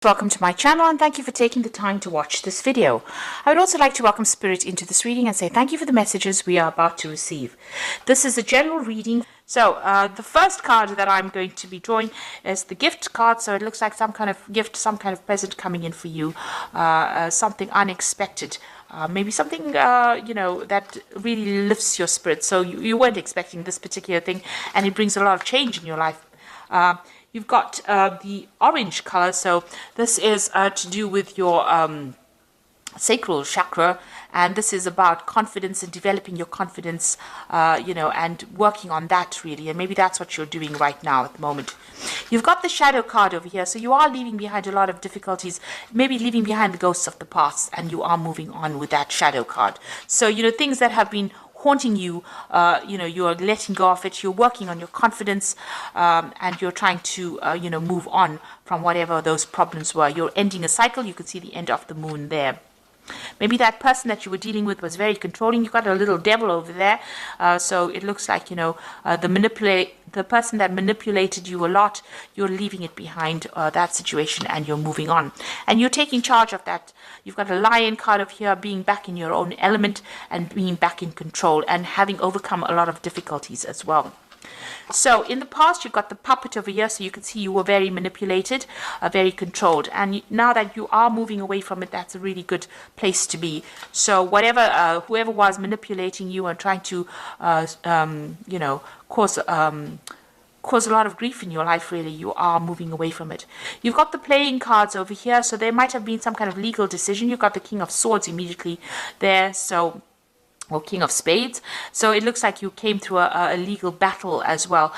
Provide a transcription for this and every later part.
Welcome to my channel and thank you for taking the time to watch this video. I would also like to welcome Spirit into this reading and say thank you for the messages we are about to receive. This is a general reading. So the first card that I'm going to be drawing is the gift card. So it looks like some kind of gift, some kind of present coming in for you, something unexpected. Maybe something, that really lifts your spirit. So you weren't expecting this particular thing and it brings a lot of change in your life. You've got the orange color, so this is to do with your sacral chakra, and this is about confidence and developing your confidence, and working on that really, and maybe that's what you're doing right now at the moment. You've got the shadow card over here, so you are leaving behind a lot of difficulties, maybe leaving behind the ghosts of the past, and you are moving on with that shadow card. So, things that have been haunting you, you are letting go of it, you're working on your confidence, and you're trying to, move on from whatever those problems were. You're ending a cycle. You can see the end of the moon there. Maybe that person that you were dealing with was very controlling. You've got a little devil over there. So it looks like, the person that manipulated you a lot, you're leaving it behind, that situation, and you're moving on. And you're taking charge of that. You've got a lion card of here, being back in your own element and being back in control and having overcome a lot of difficulties as well. So in the past, you've got the puppet over here, so you can see you were very manipulated, very controlled. And now that you are moving away from it, that's a really good place to be. So whoever was manipulating you and trying to, cause a lot of grief in your life, really, you are moving away from it. You've got the playing cards over here, so there might have been some kind of legal decision. You've got the King of Swords immediately there, or King of Spades. So it looks like you came through a legal battle as well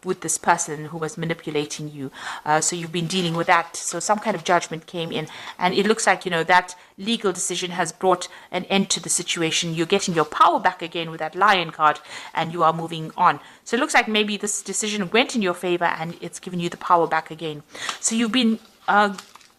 with this person who was manipulating you. So you've been dealing with that. So some kind of judgment came in, and it looks like, that legal decision has brought an end to the situation. You're getting your power back again with that lion card, and you are moving on. So it looks like maybe this decision went in your favor and it's given you the power back again. So you've been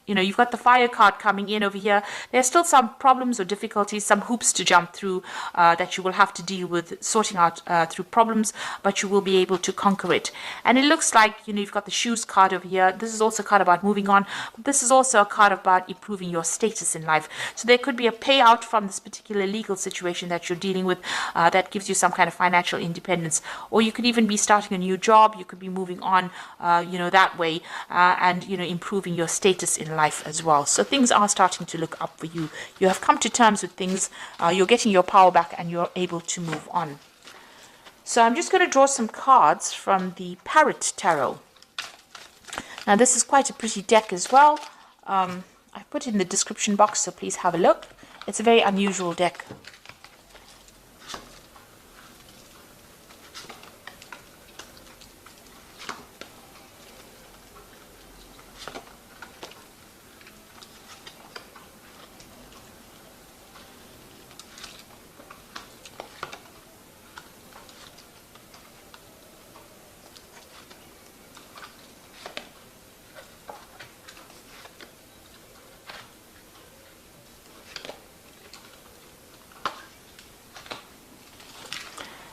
you've got the fire card coming in over here. There's still some problems or difficulties, some hoops to jump through that you will have to deal with, sorting out through problems, but you will be able to conquer it. And it looks like, you've got the shoes card over here. This is also a card about moving on. But this is also a card about improving your status in life. So there could be a payout from this particular legal situation that you're dealing with that gives you some kind of financial independence. Or you could even be starting a new job. You could be moving on, that way, and, improving your status in life as well. So things are starting to look up for you. You have come to terms with things. You're getting your power back and you're able to move on. So I'm just going to draw some cards from the Parrot Tarot. Now this is quite a pretty deck as well. I put it in the description box, so please have a look. It's a very unusual deck.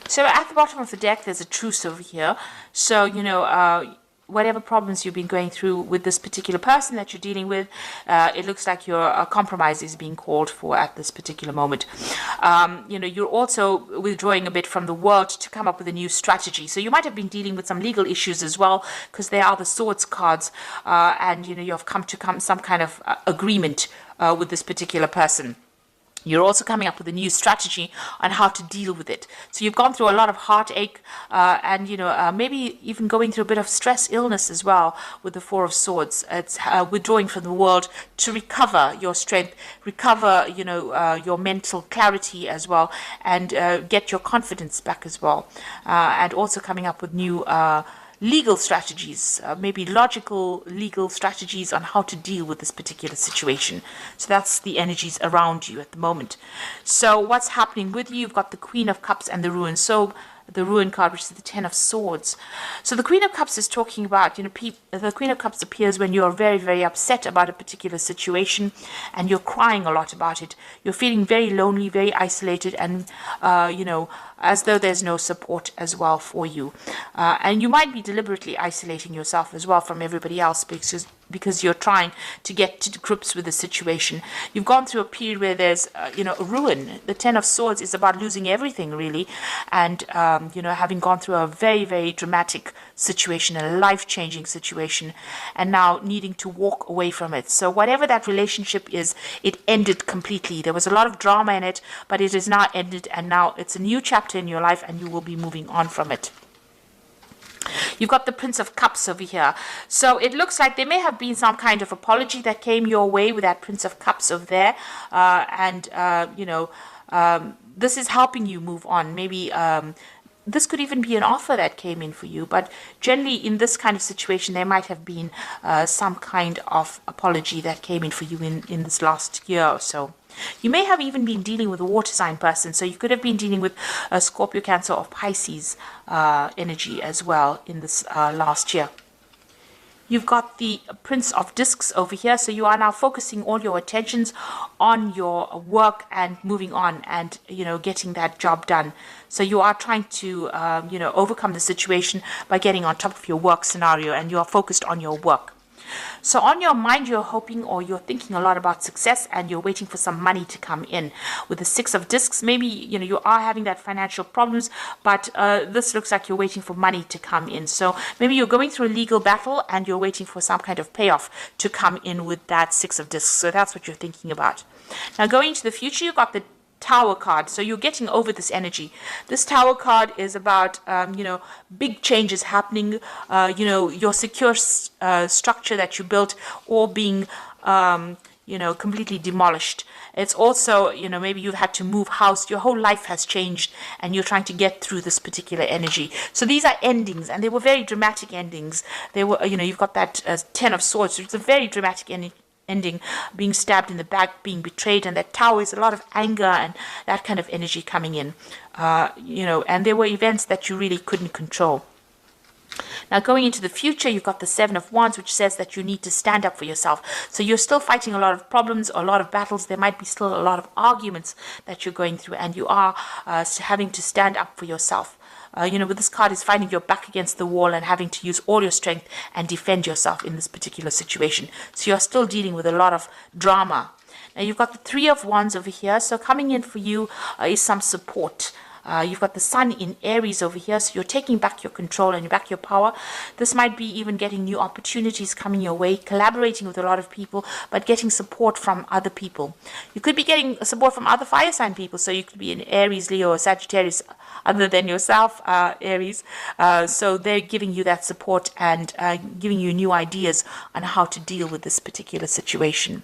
So at the bottom of the deck, there's a truce over here. So, whatever problems you've been going through with this particular person that you're dealing with, it looks like your compromise is being called for at this particular moment. You're also withdrawing a bit from the world to come up with a new strategy. So you might have been dealing with some legal issues as well, because they are the swords cards, and, you've come to some kind of agreement with this particular person. You're also coming up with a new strategy on how to deal with it. So you've gone through a lot of heartache and, maybe even going through a bit of stress, illness as well with the Four of Swords. It's withdrawing from the world to recover your strength, recover, your mental clarity as well, and get your confidence back as well. And also coming up with new legal strategies, maybe logical legal strategies on how to deal with this particular situation. So that's the energies around you at the moment. So what's happening with you? You've got the Queen of Cups and the Ruin. So the Ruin card, which is the Ten of Swords. So the Queen of Cups is talking about, the Queen of Cups appears when you're very, very upset about a particular situation and you're crying a lot about it. You're feeling very lonely, very isolated, and, as though there's no support as well for you. And you might be deliberately isolating yourself as well from everybody else because you're trying to get to grips with the situation. You've gone through a period where there's, a ruin. The Ten of Swords is about losing everything, really, and, having gone through a very, very dramatic situation, a life-changing situation, and now needing to walk away from it. So whatever that relationship is, it ended completely. There was a lot of drama in it, but it is now ended, and now it's a new chapter in your life, and you will be moving on from it. You've got the Prince of Cups over here. So it looks like there may have been some kind of apology that came your way with that Prince of Cups over there. This is helping you move on. Maybe this could even be an offer that came in for you. But generally in this kind of situation, there might have been some kind of apology that came in for you in this last year or so. You may have even been dealing with a water sign person, so you could have been dealing with a Scorpio, Cancer, or Pisces energy as well in this last year. You've got the Prince of Discs over here, so you are now focusing all your attentions on your work and moving on and, getting that job done. So you are trying to, overcome the situation by getting on top of your work scenario, and you are focused on your work. So on your mind, you're hoping or you're thinking a lot about success, and you're waiting for some money to come in. With the Six of Discs, maybe, you are having that financial problems, but this looks like you're waiting for money to come in. So maybe you're going through a legal battle and you're waiting for some kind of payoff to come in with that Six of Discs. So that's what you're thinking about. Now going into the future, you've got the Tower card. So you're getting over this energy. This Tower card is about, big changes happening, your secure structure that you built all being, completely demolished. It's also, maybe you've had to move house. Your whole life has changed and you're trying to get through this particular energy. So these are endings, and they were very dramatic endings. They were, you've got that Ten of Swords. It's a very dramatic ending, being stabbed in the back, being betrayed, and that Tower is a lot of anger and that kind of energy coming in, and there were events that you really couldn't control. Now going into the future, you've got the Seven of Wands, which says that you need to stand up for yourself. So you're still fighting a lot of problems, a lot of battles. There might be still a lot of arguments that you're going through, and you are having to stand up for yourself. With this card is finding your back against the wall and having to use all your strength and defend yourself in this particular situation. So you're still dealing with a lot of drama. Now you've got the Three of Wands over here. So coming in for you is some support. You've got the Sun in Aries over here, so you're taking back your control and back your power. This might be even getting new opportunities coming your way, collaborating with a lot of people, but getting support from other people. You could be getting support from other fire sign people, so you could be in Aries, Leo, or Sagittarius, other than yourself, Aries. So they're giving you that support and giving you new ideas on how to deal with this particular situation.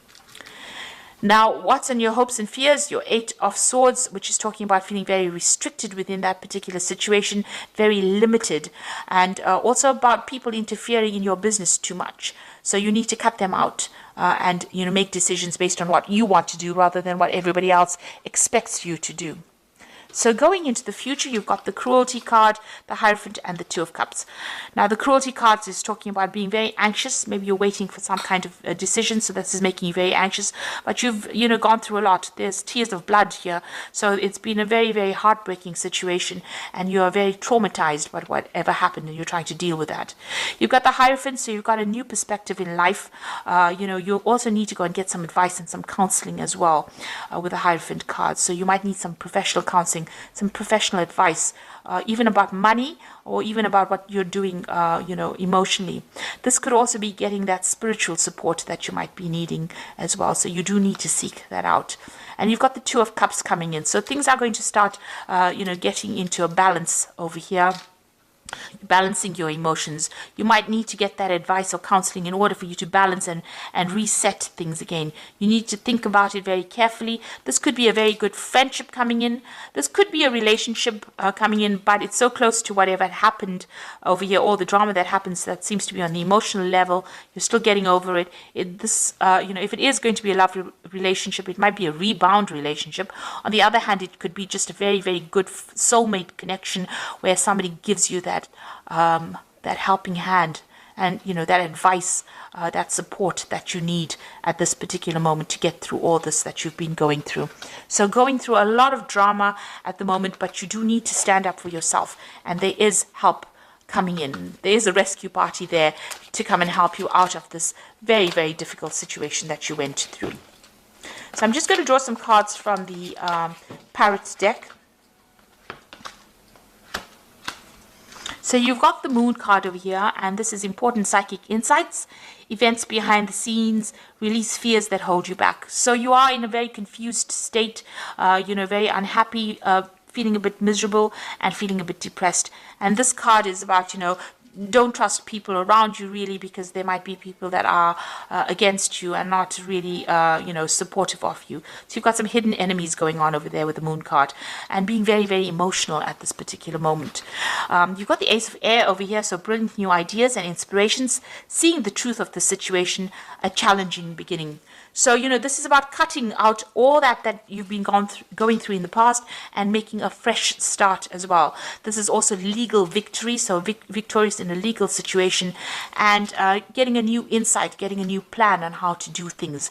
Now, what's on your hopes and fears? Your Eight of Swords, which is talking about feeling very restricted within that particular situation, very limited, and also about people interfering in your business too much. So you need to cut them out and make decisions based on what you want to do rather than what everybody else expects you to do. So going into the future, you've got the Cruelty card, the Hierophant, and the Two of Cups. Now, the Cruelty card is talking about being very anxious. Maybe you're waiting for some kind of decision, so this is making you very anxious. But you've, gone through a lot. There's tears of blood here. So it's been a very, very heartbreaking situation, and you are very traumatized by whatever happened, and you're trying to deal with that. You've got the Hierophant, so you've got a new perspective in life. You also need to go and get some advice and some counseling as well with the Hierophant card. So you might need some professional counseling, some professional advice, even about money or even about what you're doing, emotionally. This could also be getting that spiritual support that you might be needing as well. So you do need to seek that out. And you've got the Two of Cups coming in. So things are going to start, getting into a balance over here. Balancing your emotions. You might need to get that advice or counseling in order for you to balance and reset things again. You need to think about it very carefully. This could be a very good friendship coming in. This could be a relationship coming in, but it's so close to whatever had happened over here, all the drama that happens that seems to be on the emotional level. You're still getting over it. If it is going to be a lovely relationship, it might be a rebound relationship. On the other hand, it could be just a very, very good soulmate connection where somebody gives you that helping hand and that advice, that support that you need at this particular moment to get through all this that you've been going through. So going through a lot of drama at the moment, but you do need to stand up for yourself, and there is help coming in. There's a rescue party there to come and help you out of this very, very difficult situation that you went through. So I'm just going to draw some cards from the Parrot deck. So you've got the Moon card over here, and this is important psychic insights, events behind the scenes, release fears that hold you back. So you are in a very confused state, very unhappy, feeling a bit miserable and feeling a bit depressed. And this card is about, don't trust people around you really, because there might be people that are against you and not really, supportive of you. So you've got some hidden enemies going on over there with the Moon card and being very, very emotional at this particular moment. You've got the Ace of Air over here, so brilliant new ideas and inspirations, seeing the truth of the situation, a challenging beginning. So, this is about cutting out all that you've been going through in the past and making a fresh start as well. This is also legal victory, so victorious in a legal situation, and getting a new insight, getting a new plan on how to do things.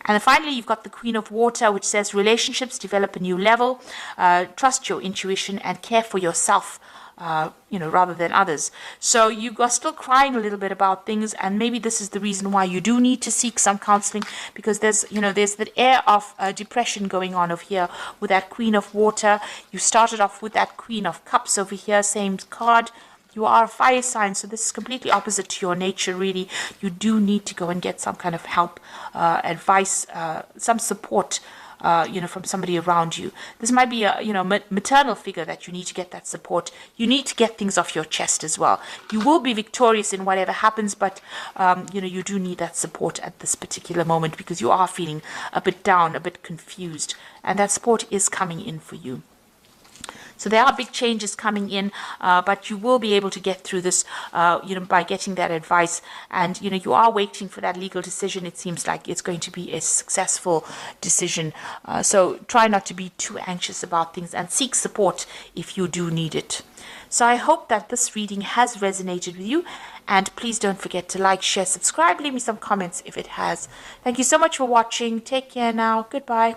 And then finally, you've got the Queen of Water, which says relationships develop a new level, trust your intuition and care for yourself. Rather than others. So you are still crying a little bit about things, and maybe this is the reason why you do need to seek some counseling, because there's that air of depression going on over here with that Queen of Water. You started off with that Queen of Cups over here, same card. You are a fire sign, so this is completely opposite to your nature, really. You do need to go and get some kind of help, advice, some support, from somebody around you. This might be a, maternal figure that you need to get that support. You need to get things off your chest as well. You will be victorious in whatever happens, but, you do need that support at this particular moment, because you are feeling a bit down, a bit confused, and that support is coming in for you. So there are big changes coming in, but you will be able to get through this, by getting that advice. And, you are waiting for that legal decision. It seems like it's going to be a successful decision. So try not to be too anxious about things and seek support if you do need it. So I hope that this reading has resonated with you. And please don't forget to like, share, subscribe, leave me some comments if it has. Thank you so much for watching. Take care now. Goodbye.